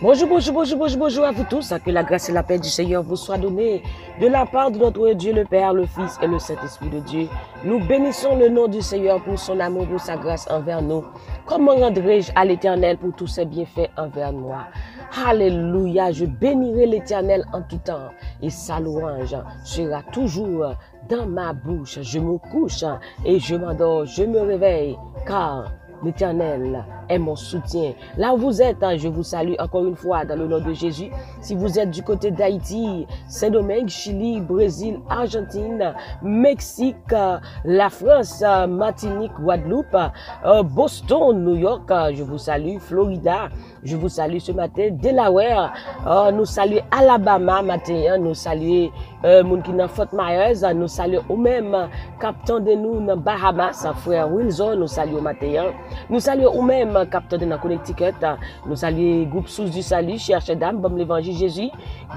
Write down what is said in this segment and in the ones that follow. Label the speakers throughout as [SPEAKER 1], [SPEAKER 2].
[SPEAKER 1] Bonjour, bonjour, bonjour, bonjour, bonjour à vous tous. Que la grâce et la paix du Seigneur vous soient données de la part de notre Dieu, le Père, le Fils et le Saint-Esprit de Dieu. Nous bénissons le nom du Seigneur pour son amour, pour sa grâce envers nous. Comment rendrai-je à l'Éternel pour tous ses bienfaits envers moi? Alléluia, je bénirai l'Éternel en tout temps et sa louange sera toujours dans ma bouche. Je me couche et je m'endors, je me réveille car l'Éternel est mon soutien. Là où vous êtes, je vous salue encore une fois dans le nom de Jésus. Si vous êtes du côté d'Haïti, Saint-Domingue, Chili, Brésil, Argentine, Mexique, la France, Martinique, Guadeloupe, Boston, New York, je vous salue, Florida, je vous salue ce matin, Delaware, nous saluons Alabama matin, nous saluons moun qui dans Fort Myers, nous saluons ou même captain de nous dans Bahamas, frère Wilson, nous saluons matin, nous saluons ou même capteur de la Connecticut, nous saluons groupe Source du Salut, cherche dame, bon l'évangile Jésus,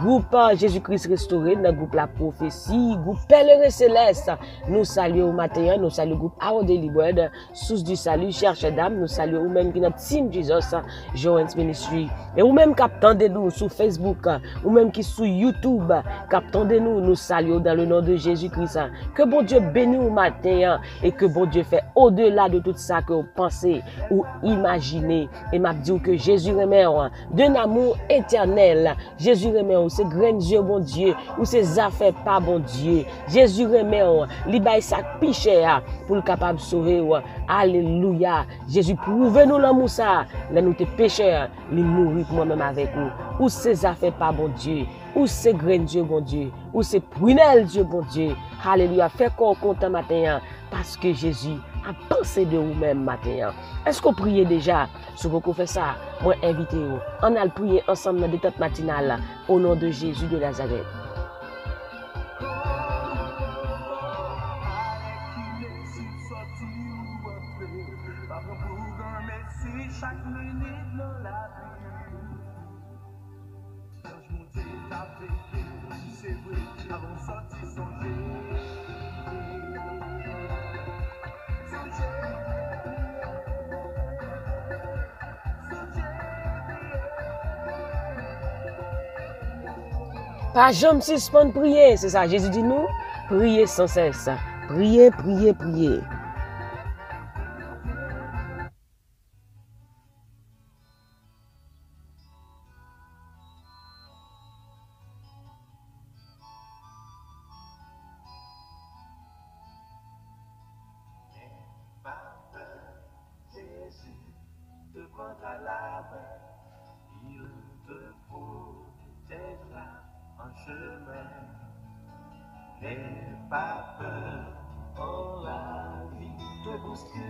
[SPEAKER 1] groupe Jésus-Christ restauré, dans groupe La Prophétie, groupe Pèlerin Céleste, nous saluons au matin, nous saluons groupe Our Daily Bread, Source du Salut, cherche dame, nous saluons ou même qui notre Team Jesus, Joanne's Ministry, et ou même capteur de nous sur Facebook, ou même qui sur YouTube, capteur de nous saluons dans le nom de Jésus-Christ. Que bon Dieu bénisse au matin et que bon Dieu fait au-delà de tout ça que vous pensez ou imaginez. Et m'a dit que Jésus remet d'un amour éternel. Jésus remet c'est grand Dieu bon Dieu ou ses affaires pas bon Dieu. Jésus remet li bay sa piché pour le capable sauver. Alléluia. Jésus prouve nous l'amour ça. Là nous te pécheurs, li mourir pour moi-même avec vous. Ou ses affaires pas bon Dieu. Ou c'est grand Dieu bon Dieu. Ou c'est prunelle Dieu bon Dieu. Alléluia. Fais qu'on content matin parce que Jésus a pensé de vous-même matin. Est-ce qu'on prie déjà? Si vous faites ça, moi invitez-vous. On a prié ensemble dans la détente matinale au nom de Jésus de Nazareth. Pas jamais suspendre prier, c'est ça. Jésus dit nous, priez sans cesse. Priez, priez, priez.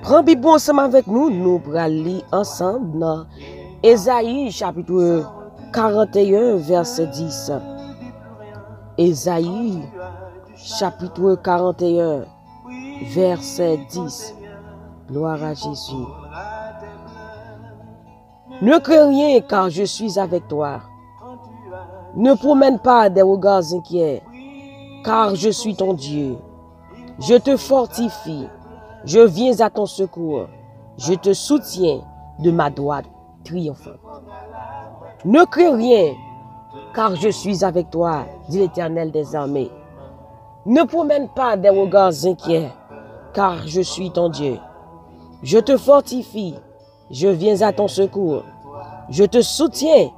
[SPEAKER 1] Prends Bible ensemble avec nous, nous allons lire ensemble dans Ésaïe chapitre 41 verset 10. Ésaïe chapitre 41 verset 10. Gloire à Jésus. Ne crains rien car je suis avec toi. Ne promène pas des regards inquiets car je suis ton Dieu. Je te fortifie. Je viens à ton secours. Je te soutiens de ma droite triomphante. Ne crains rien, car je suis avec toi, dit l'Éternel des armées. Ne promène pas des regards inquiets, car je suis ton Dieu. Je te fortifie. Je viens à ton secours. Je te soutiens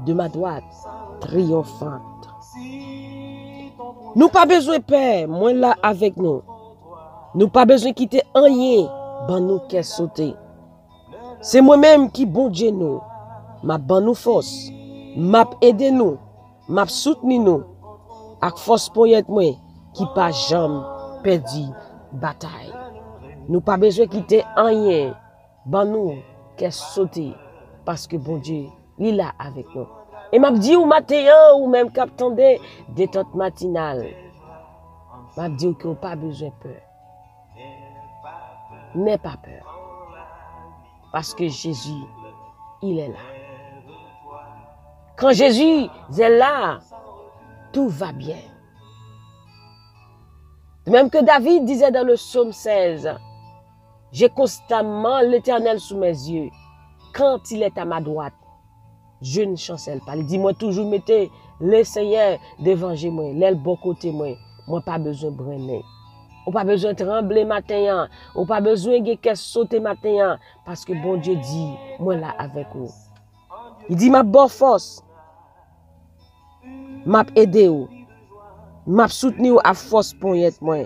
[SPEAKER 1] de ma droite triomphante. Nous pas besoin de paix, moi là avec nous. Nous pas besoin de quitter rien, ban nous qu'est sauté. C'est moi-même qui bon Dieu nous. M'a ban nous force, m'a aidé nous, m'a soutenu nous. Ak force pour être moi qui pas jamais perdu bataille. Nous pas besoin de quitter rien, ban nous qu'est sauté parce que bon Dieu, il est là avec nous. Et m'a dit ou matin ou même captant des détente matinale. M'a dit que pas besoin de peur. N'aie pas peur. Parce que Jésus, il est là. Quand Jésus est là, tout va bien. Même que David disait dans le psaume 16, j'ai constamment l'Éternel sous mes yeux. Quand il est à ma droite, je ne chancelle pas. Il dit, moi toujours mettez le Seigneur devant moi, l'aile bon côté moi pas besoin de brainer. On pas besoin de trembler matin, on pas besoin de sauter matin, parce que bon Dieu dit, moi là avec vous. Il dit, ma bonne force, m'a aidé ou, m'a soutenu à force pour être moi,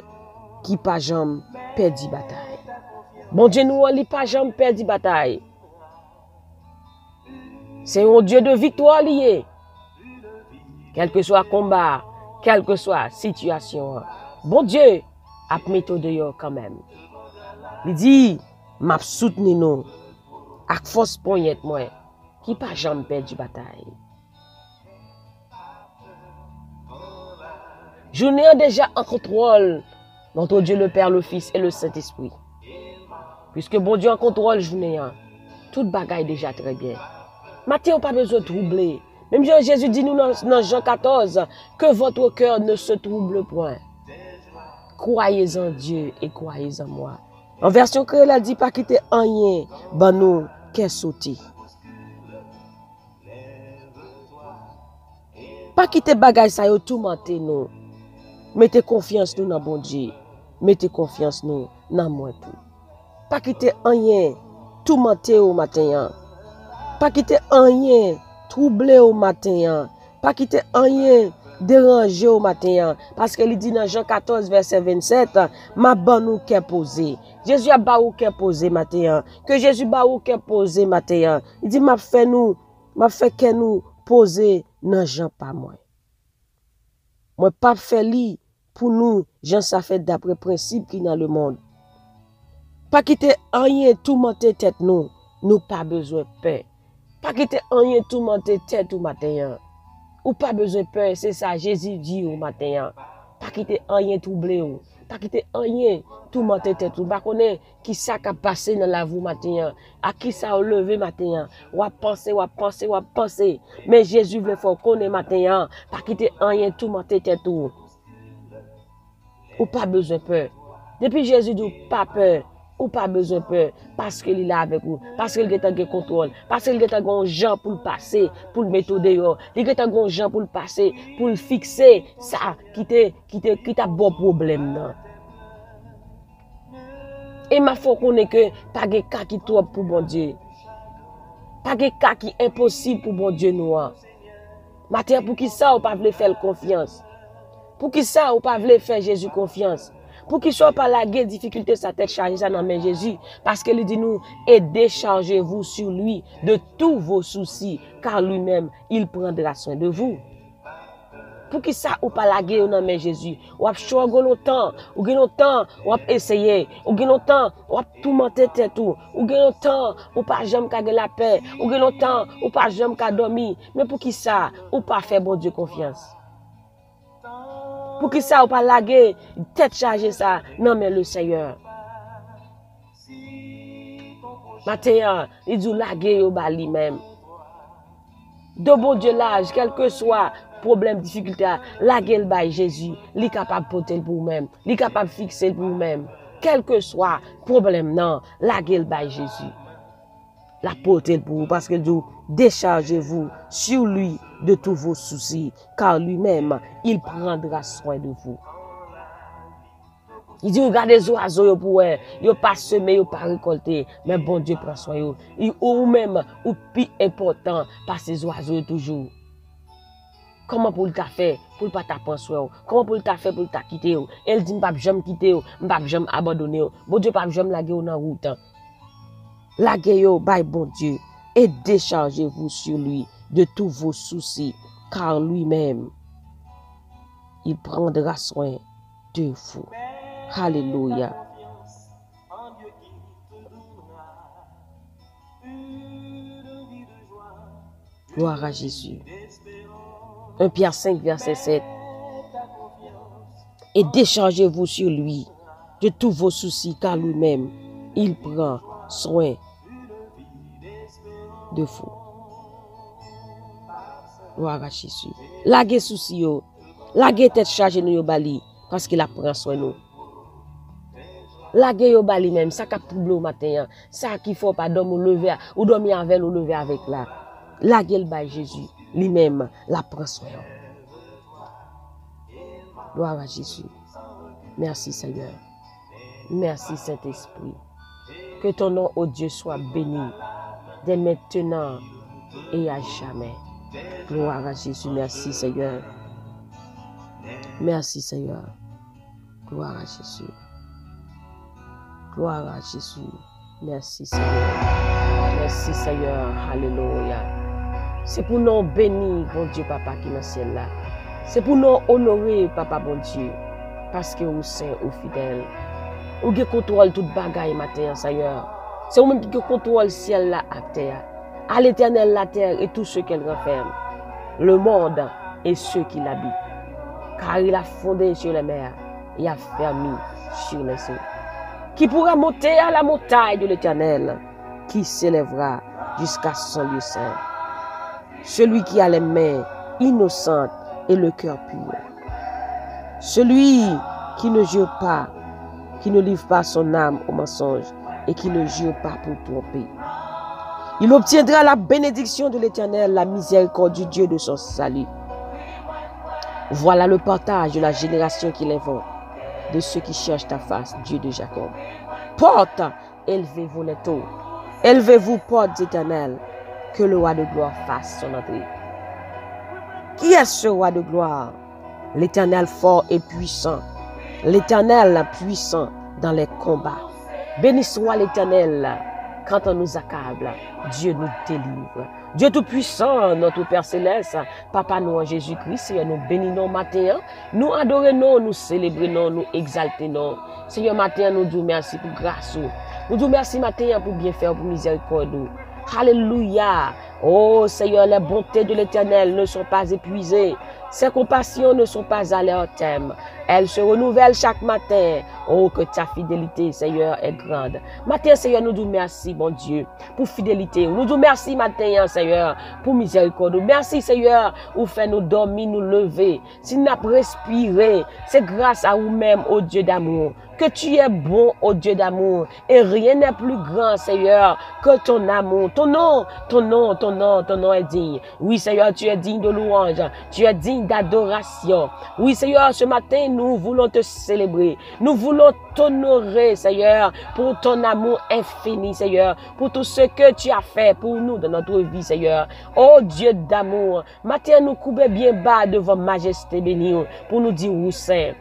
[SPEAKER 1] qui pas jamais perdu bataille. Bon Dieu nous on pas jamais perdu bataille. C'est un Dieu de victoire lié. Quel que soit combat, quelle que soit situation, bon Dieu a méthode quand même. Il dit, m'a soutenu nous, à force pour être moi, qui pas jamais perdu bataille. Je n'ai déjà en contrôle notre Dieu le Père, le Fils et le Saint-Esprit. Puisque bon Dieu en contrôle, je n'ai rien. Toute bagaille déjà très bien. Matthieu n'a pas besoin de troubler. Même Jésus dit nous dans Jean 14 que votre cœur ne se trouble point. Croyez en Dieu et croyez en moi. En version créole, elle dit pas quitter rien, ben nous, qu'est sauté. Pas quitter bagaille ça yo tout menté nous. Mettez confiance nous dans bon Dieu. Mettez confiance nous dans moi tout. Pas quitter rien, tout menté au matin. Pas quitter rien, troubler au matin. Pas quitter rien, déranger au matin. Parce qu'il dit dans Jean 14, verset 27, ma ban nous qu'est posé. Jésus a ba ou qu'est posé matin. Que Jésus ba ou qu'est posé matin. Il dit m'a fait que nous poser dans Jean pas moi. Moi pas fait li pour nous, Jean ça fait d'après principe qui dans le monde. Pas quitter rien tout monter tête nous pas besoin de peur. Pas quitter rien tout monter tête au matin. Ou pas besoin de peur, c'est ça Jésus dit au matin. Pas quitter rien troubler ou. Pas quitter rien tout monter tête ou. Pas connaître qui ça qui a passé dans la vie matin. À qui ça a levé matin. Ou à penser. Mais Jésus veut faire connaître matin. Pas quitter rien tout monter tête ou. Ou pas besoin de peur. Depuis Jésus dit pas peur. Ou pas besoin de peur, parce qu'il est là avec vous, parce qu'il est en contrôle, parce qu'il est en gens pour le passer, pour le mettre dehors, il est en gens pour le passer, pour le fixer, ça qui t'a bon problème. Non? Et ma faut qu'on ait que pas de cas qui trop pour bon Dieu. Pas de cas qui est impossible pour bon Dieu noir. Matin pour qui ça ou pas veut faire confiance. Pour qui ça ou pas veut faire Jésus confiance. Pour qu'il ne soit pas la guerre, difficulté, sa tête chargée, ça dans main Jésus. Parce qu'il dit nous, et déchargez-vous sur lui de tous vos soucis, car lui-même, il prendra soin de vous. Pour qu'il ça ou pas la guerre dans main Jésus. Ou a choisi longtemps, ou longtemps, ou a essayé, ou longtemps, ou a tout monter tête tout, ou longtemps, ou pas jamais qu'à la paix, ou longtemps, ou pas jamais qu'à dormir. Mais pour qui ça, ou pas faire bon Dieu confiance. Pour qui ça ou pas laguer, tête chargée ça, non mais le Seigneur. Matin, il dit laguer au bali même. De bon Dieu l'âge, quel que soit problème, difficulté, laguer le bail Jésus, il est capable de porter pour vous-même, il est capable de fixer pour vous-même. Quel que soit problème, non, laguer le bail Jésus. La porter pour vous, parce que dit déchargez-vous sur lui de tous vos soucis, car lui-même, il prendra soin de vous. Il dit, regardez les oiseaux pour eux, ils ne pas semer, ils ne pas récolter, mais bon Dieu prend soin de vous. Ou même, ou plus important, par ces oiseaux toujours. Comment pour le faire pour ne pas prendre soin? Comment pour le faire pour le quitter? Elle dit, je ne vais jamais quitter, je ne vais jamais abandonner. Bon Dieu, je ne vais jamais laguer dans la route. Laguez yo, by bon Dieu, et déchargez-vous sur lui de tous vos soucis, car lui-même, il prendra soin de vous. Alléluia. Gloire à Jésus. 1 Pierre 5, verset 7. Et déchargez-vous sur lui de tous vos soucis, car lui-même, il prend soin de vous. Gloire à Jésus. Laguez souci, laguez tête chargée nous bali, parce qu'il a pris soin de nous. Laguez yo bali même, ça qui trouble au matin, ça qui faut pas dormir ou lever, ou dormir avec ou lever avec là. La gueule by Jésus, lui-même, la prend soin. Gloire à Jésus. Merci Seigneur. Merci Saint-Esprit. Que ton nom, ô Dieu, soit béni dès maintenant et à jamais. Gloire à Jésus. Merci Seigneur. Merci Seigneur. Gloire à Jésus. Gloire à Jésus. Merci Seigneur. Merci Seigneur. Alléluia. C'est pour nous bénir, bon Dieu, Papa, qui est dans le ciel là. C'est pour nous honorer, Papa, bon Dieu, parce que vous saint ou fidèle. Vous qui contrôle toute bagaille matin, Seigneur. C'est vous-même qui contrôle le ciel là à terre. À l'éternel la terre et tout ce qu'elle renferme. Le monde et ceux qui l'habitent. Car il a fondé sur les mers et a fermé sur les eaux. Qui pourra monter à la montagne de l'Éternel, qui s'élèvera jusqu'à son lieu saint. Celui qui a les mains innocentes et le cœur pur. Celui qui ne jure pas, qui ne livre pas son âme au mensonge et qui ne jure pas pour tromper. Il obtiendra la bénédiction de l'Éternel, la miséricorde du Dieu de son salut. Voilà le partage de la génération qu'il invoque, de ceux qui cherchent ta face, Dieu de Jacob. Porte, élevez-vous les taux, élevez-vous, portes éternelles, que le roi de gloire fasse son entrée. Qui est ce roi de gloire? L'Éternel fort et puissant, l'Éternel puissant dans les combats. Béni soit l'Éternel quand on nous accable, Dieu nous délivre. Dieu tout-puissant, notre Père Céleste, Papa nous en Jésus-Christ, nous bénissons matin, nous adorons, nous célébrons, nous exaltons. Seigneur, matin, nous disons merci pour grâce. Nous disons merci matin pour bien faire, pour miséricorde. Alléluia. Oh Seigneur, les bontés de l'Éternel ne sont pas épuisées. Ses compassions ne sont pas à leur terme. Elles se renouvellent chaque matin. Oh, que ta fidélité, Seigneur, est grande. Matin, Seigneur, nous disons merci, mon Dieu, pour fidélité. Nous disons merci, matin, Seigneur, pour miséricorde. Merci, Seigneur, pour faire nous dormir, nous lever. Si nous avons respiré, c'est grâce à vous-même, ô Dieu d'amour. Que tu es bon, ô Dieu d'amour. Et rien n'est plus grand, Seigneur, que ton amour. Ton nom est digne. Oui, Seigneur, tu es digne de louange. Tu es digne d'adoration. Oui, Seigneur, ce matin, nous voulons te célébrer. Nous voulons t'honorer, Seigneur, pour ton amour infini, Seigneur, pour tout ce que tu as fait pour nous dans notre vie, Seigneur. Oh Dieu d'amour, matin, nous coupons bien bas devant majesté bénie pour nous dire où saint,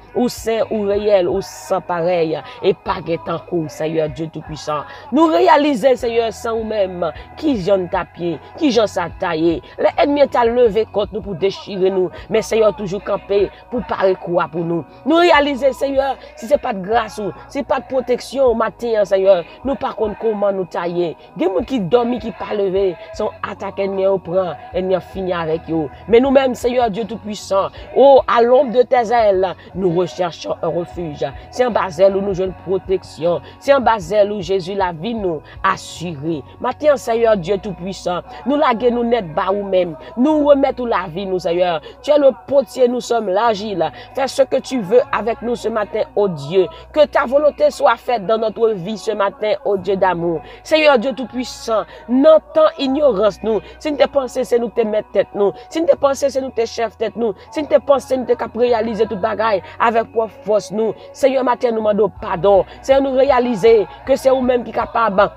[SPEAKER 1] où réel, où sans pareil, et pas guettant court, Seigneur, Dieu tout-puissant. Nous réaliser, Seigneur, sans nous-mêmes, qui j'en tapé, qui j'en sa taillé. L'ennemi t'a levé contre nous pour déchirer nous, mais Seigneur, toujours campé pour parler quoi pour nous. Nous réaliser, Seigneur, si c'est pas de grâce, si pas de protection au matin, Seigneur, nous par contre comment nous tailler. Des gens qui dorment, qui pas levé, sont attaqués, ennemi au prend, ennemi fini avec eux. Mais nous-mêmes, Seigneur Dieu Tout-Puissant, oh, à l'ombre de tes ailes, nous recherchons un refuge. C'est un basel où nous jouons protection. C'est un basel où Jésus la vie nous assuré. Matin, Seigneur Dieu Tout-Puissant, nous laguer nous net bas ou même. Nous remettons la vie, nous, Seigneur. Tu es le potier, nous sommes l'agile. Fais ce que tu veux avec nous ce matin, oh Dieu. Que ta volonté soit faite dans notre vie ce matin, oh Dieu d'amour. Seigneur Dieu Tout-Puissant, n'entends ignorance nous. Si nous te pensons, c'est nous te mettre tête nous. Si nous te pensons, c'est nous te chef tête nous. Si nous te pensons, nous te cap réaliser toute bagaille avec propre force nous. Seigneur, matin, nous demandons pardon. Seigneur, nous réaliser que c'est vous-même qui est capable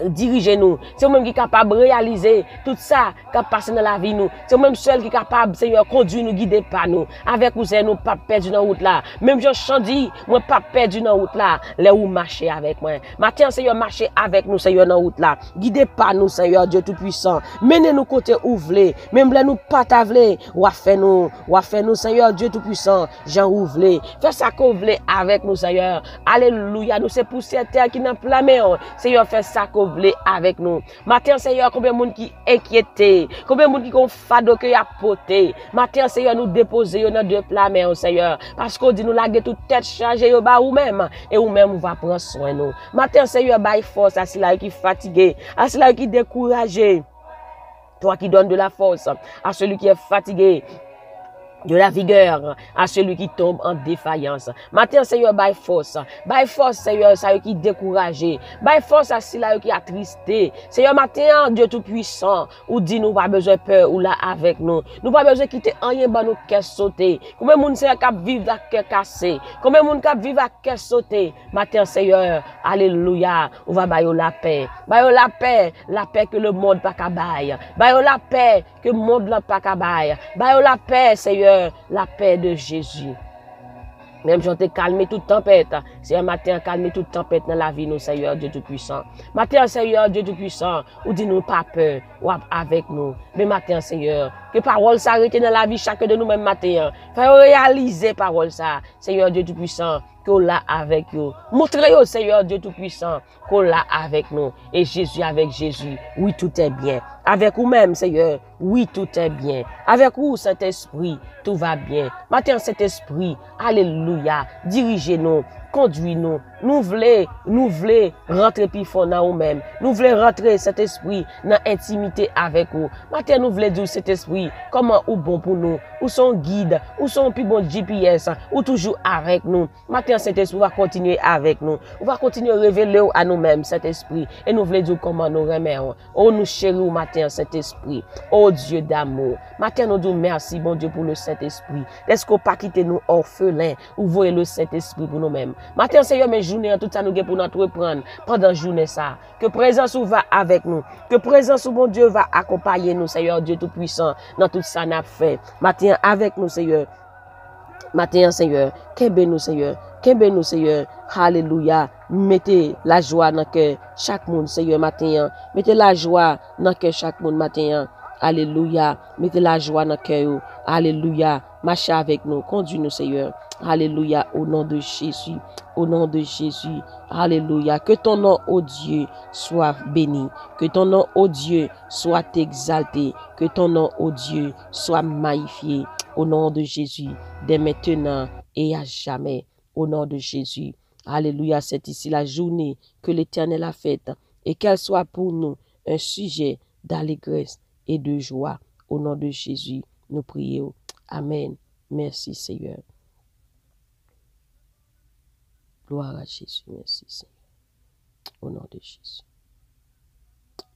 [SPEAKER 1] dirigez-nous. C'est vous-même qui est capable de réaliser tout ça qui passe dans la vie nous. C'est vous-même seul qui est capable, Seigneur, conduire nous, guider par nous. Avec vous, Seigneur, nous pas perdu dans la route là. Même Jean dit, moi pas perdu dans la route là. Là où marcher avec moi. Matin, Seigneur, marchez avec nous, Seigneur, dans la route là. Guidez par nous, Seigneur, Dieu Tout-Puissant. Menez-nous côté ouvré. Même là, nous pas t'avler. Ou fait nous, Seigneur, Dieu Tout-Puissant. Jean ouvré. Fais ça qu'ouvré avec nous, Seigneur. Alléluia. Nous, c'est pour cette terre qui n'a pas la mer. Seigneur, fais ça avec nous. Matin, Seigneur, combien de monde qui inquiété, combien de monde qui ont fado que y a poté. Matin, Seigneur, nous déposer dans deux plats mais Seigneur, parce qu'on dit nous laguer toute tête chargée au bas ou même et ou même on va prendre soin nous. Matin, Seigneur, bail force à ceux qui fatigué, à ceux qui découragé. Toi qui donnes de la force à celui qui est fatigué. de la vigueur à celui qui tombe en défaillance. Matin, Seigneur, by force, Seigneur, ça qui découragé, by force à cela qui attristé. Seigneur, matin, Dieu Tout-Puissant, ou dit nous pas besoin de peur, ou là avec nous. Nous pas besoin de quitter rien, bah nous cœur sauté. Combien de monde Seigneur qui vivre à cœur cassé? Combien de monde qui vivre à cœur sauté? Matin, Seigneur, alléluia, on va bailler la paix. La paix que le monde pas cabaye. Bailler la paix que le monde n'a pas cabaye. Bailler la paix, Seigneur, la paix de Jésus. Même si on te calme toute tempête, c'est un matin calmer toute tempête dans la vie, nous, Seigneur Dieu Tout-Puissant. Matin, Seigneur Dieu Tout-Puissant, ou dis-nous pas peur, ou avec nous. Mais matin, Seigneur, que parole s'arrête dans la vie chacun de nous, même matin. Faut réaliser parole ça, Seigneur Dieu Tout-Puissant, qu'on l'a avec nous. Montrez-nous, Seigneur Dieu Tout-Puissant, qu'on l'a avec nous. Et Jésus avec Jésus, oui, tout est bien. Avec vous-même, Seigneur, oui, tout est bien. Avec vous, Saint-Esprit, tout va bien. Matin, Saint-Esprit, alléluia, dirigez-nous, conduis-nous. Nous voulons rentrer plus fort dans nous-mêmes. Nous voulons rentrer, cet esprit, dans l'intimité avec vous. Matin, nous voulons dire, cet esprit, comment ou bon pour nous, ou son guide, ou son plus bon GPS, ou toujours avec nous. Matin, cet esprit va continuer avec nous. On va continuer à révéler à nous-mêmes, cet esprit. Et nous voulons dire comment nous remercions. Oh, nous chérissons matin, cet esprit. Oh, Dieu d'amour. Matin, nous disons merci, bon Dieu, pour le Saint-Esprit. Est-ce qu'on pas quitter nous orphelins, ou voyez le Saint-Esprit pour nous-mêmes. Matin, Seigneur, mes journées, tout ça nous pour nous reprendre pendant la journée ça. Que présence va avec nous. Que présence bon Dieu va accompagner nous, Seigneur Dieu Tout-Puissant, dans tout ça n'a fait. Matin, avec nous, Seigneur. Matin, Seigneur. Qu'aime nous, Seigneur. Qu'aime nous, Seigneur. Alléluia. Mettez la joie dans le cœur chaque monde, Seigneur, matin. Mettez la joie dans le cœur chaque monde, matin. Alléluia. Mettez la joie dans le cœur. Alléluia. Marchez avec nous. Conduis-nous, Seigneur. Alléluia. Au nom de Jésus. Au nom de Jésus. Alléluia. Que ton nom, ô Dieu, soit béni. Que ton nom, ô Dieu, soit exalté. Que ton nom, ô Dieu, soit magnifié. Au nom de Jésus. Dès maintenant et à jamais. Au nom de Jésus. Alléluia. C'est ici la journée que l'Éternel a faite. Et qu'elle soit pour nous un sujet d'allégresse et de joie. Au nom de Jésus, nous prions. Amen. Merci, Seigneur. Gloire à Jésus. Merci, Seigneur. Au nom de Jésus.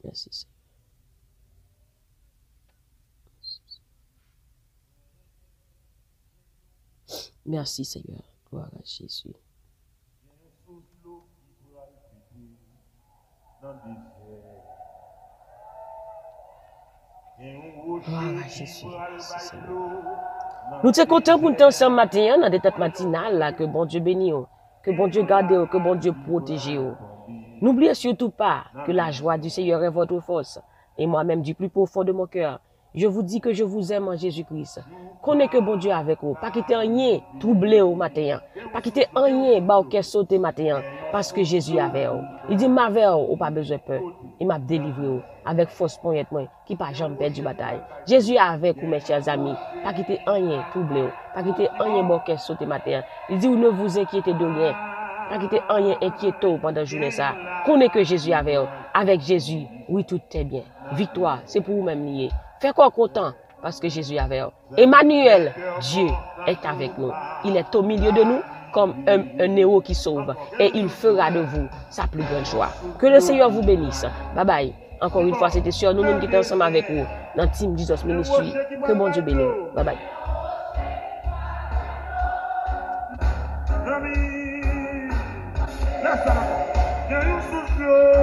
[SPEAKER 1] Merci, Seigneur. Merci, Seigneur. Gloire à Jésus. Gloire à Jésus. Merci, Seigneur. Nous sommes contents pour nous ensemble matin, dans des têtes matinales, là, que bon Dieu bénisse, que bon Dieu garde, que bon Dieu protège. N'oubliez surtout pas que la joie du Seigneur est votre force. Et moi-même, du plus profond de mon cœur, je vous dis que je vous aime en Jésus-Christ. Connaissez que bon Dieu est avec vous. Pas quitter rien troublé au matin. Pas quitter rien bah au sauter matin. Parce que Jésus est avec vous. Il dit, ma avec vous, pas besoin de peur. Il m'a délivré avec force poignette qui pas jamais perdu bataille. Jésus est avec vous, mes chers amis. Pas quitter rien troublé. Pas quitter rien bah au sauter matin. Il dit, ne vous inquiétez de rien. Pas quitter rien inquiétant pendant la journée ça. Connaissez que Jésus est avec vous. Avec Jésus, oui, tout est bien. Victoire, c'est pour vous-même lié. Faites quoi content parce que Jésus est avec vous. Emmanuel, Dieu est avec nous. Il est au milieu de nous comme un héros qui sauve. Et il fera de vous sa plus grande joie. Que le Seigneur vous bénisse. Bye bye. Encore une fois, c'était sur nous qui sommes ensemble avec vous dans Team Jesus Ministry. Que bon Dieu bénisse. Bye bye.
[SPEAKER 2] Yes,